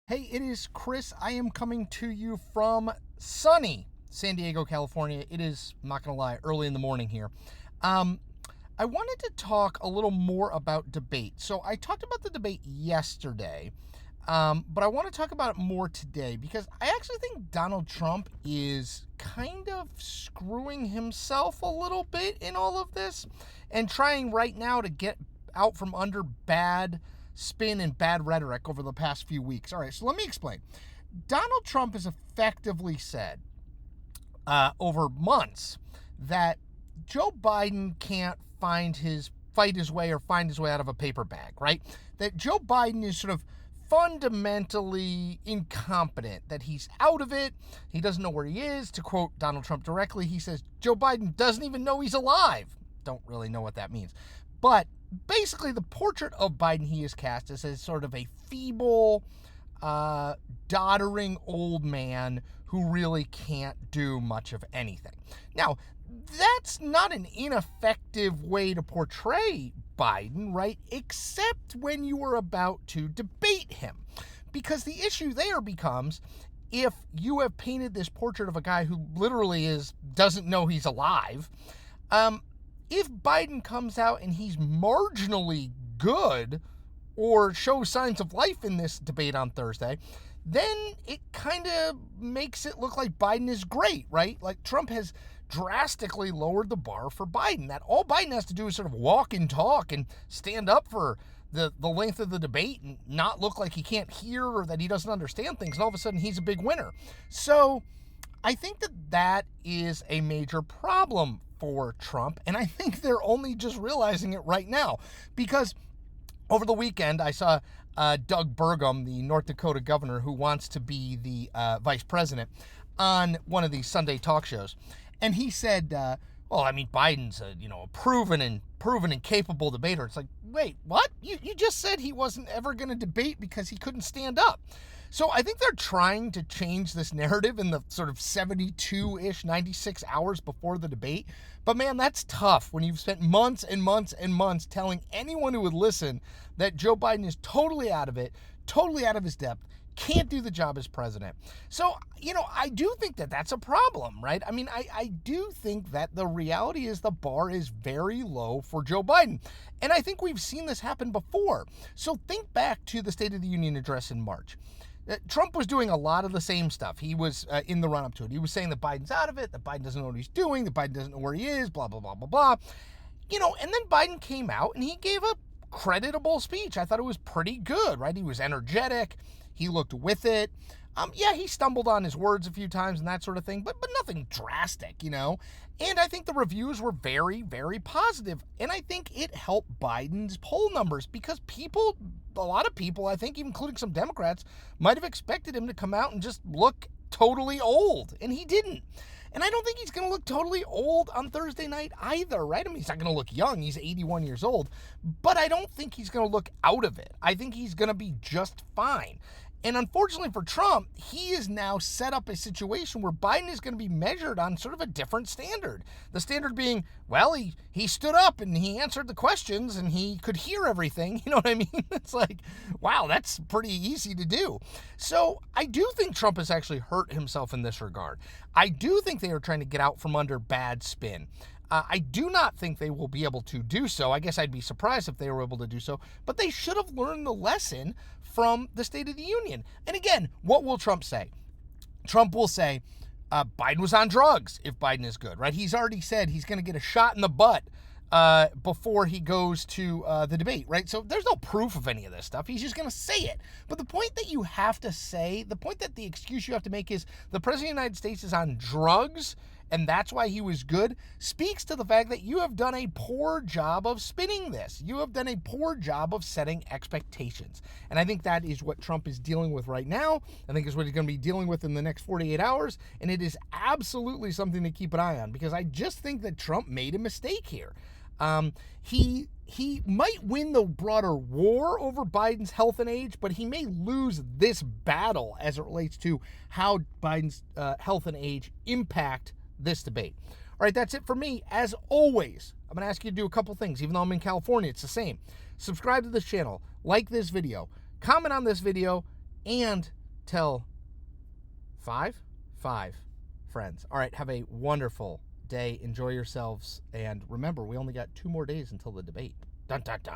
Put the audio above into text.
Hey, it is Chris. I am coming to you from sunny San Diego, California. It is, I'm not going to lie, early in the morning here. Um, I wanted to talk a little more about debate. So I talked about the debate yesterday, but I want to talk about it more today because I actually think Donald Trump is kind of screwing himself a little bit in all of this and trying right now to get out from under bad spin and bad rhetoric over the past few weeks. All right, so let me explain. Donald Trump has effectively said over months that Joe Biden can't fight his way out of a paper bag, right? That Joe Biden is sort of fundamentally incompetent, that he's out of it, he doesn't know where he is. To quote Donald Trump directly, he says Joe Biden doesn't even know he's alive. Don't really know what that means. But basically, the portrait of Biden he is cast as sort of a feeble, doddering old man who really can't do much of anything. Now, that's not an ineffective way to portray Biden, right? Except when you are about to debate him. Because the issue there becomes, if you have painted this portrait of a guy who literally doesn't know he's alive, if Biden comes out and he's marginally good or shows signs of life in this debate on Thursday, then it kind of makes it look like Biden is great, right? Like Trump has drastically lowered the bar for Biden. That all Biden has to do is sort of walk and talk and stand up for the length of the debate and not look like he can't hear or that he doesn't understand things. And all of a sudden he's a big winner. So I think that is a major problem for Trump. And I think they're only just realizing it right now because over the weekend, I saw Doug Burgum, the North Dakota governor who wants to be the vice president, on one of these Sunday talk shows. And he said, Biden's a proven and capable debater. It's like, wait, what? You just said he wasn't ever going to debate because he couldn't stand up. So I think they're trying to change this narrative in the sort of 72-ish, 96 hours before the debate. But man, that's tough when you've spent months and months and months telling anyone who would listen that Joe Biden is totally out of it, totally out of his depth, can't do the job as president. So, I do think that that's a problem, right? I mean, I do think that the reality is the bar is very low for Joe Biden. And I think we've seen this happen before. So think back to the State of the Union address in March. Trump was doing a lot of the same stuff. He was in the run-up to it. He was saying that Biden's out of it, that Biden doesn't know what he's doing, that Biden doesn't know where he is, blah, blah, blah, blah, blah. And then Biden came out and he gave a creditable speech. I thought it was pretty good, right? He was energetic. He looked with it. He stumbled on his words a few times and that sort of thing, but nothing drastic, And I think the reviews were very, very positive. And I think it helped Biden's poll numbers because a lot of people, I think, including some Democrats, might have expected him to come out and just look totally old. And he didn't. And I don't think he's going to look totally old on Thursday night either, right? I mean, he's not going to look young. He's 81 years old. But I don't think he's going to look out of it. I think he's going to be just fine. And unfortunately for Trump, he is now set up a situation where Biden is going to be measured on sort of a different standard. The standard being, well, he stood up and he answered the questions and he could hear everything. You know what I mean? It's like, wow, that's pretty easy to do. So I do think Trump has actually hurt himself in this regard. I do think they are trying to get out from under bad spin. I do not think they will be able to do so. I guess I'd be surprised if they were able to do so. But they should have learned the lesson from the State of the Union. And again, what will Trump say? Trump will say, Biden was on drugs if Biden is good, right? He's already said he's going to get a shot in the butt before he goes to the debate, right? So there's no proof of any of this stuff. He's just going to say it. But the point that you have to say, the point that the excuse you have to make is the President of the United States is on drugs and that's why he was good, speaks to the fact that you have done a poor job of spinning this. You have done a poor job of setting expectations. And I think that is what Trump is dealing with right now. I think is what he's going to be dealing with in the next 48 hours. And it is absolutely something to keep an eye on because I just think that Trump made a mistake here. He might win the broader war over Biden's health and age, but he may lose this battle as it relates to how Biden's health and age impact this debate. All right, that's it for me. As always, I'm going to ask you to do a couple things. Even though I'm in California, it's the same. Subscribe to this channel, like this video, comment on this video, and tell five friends. All right, have a wonderful day. Enjoy yourselves. And remember, we only got 2 more days until the debate. Dun, dun, dun.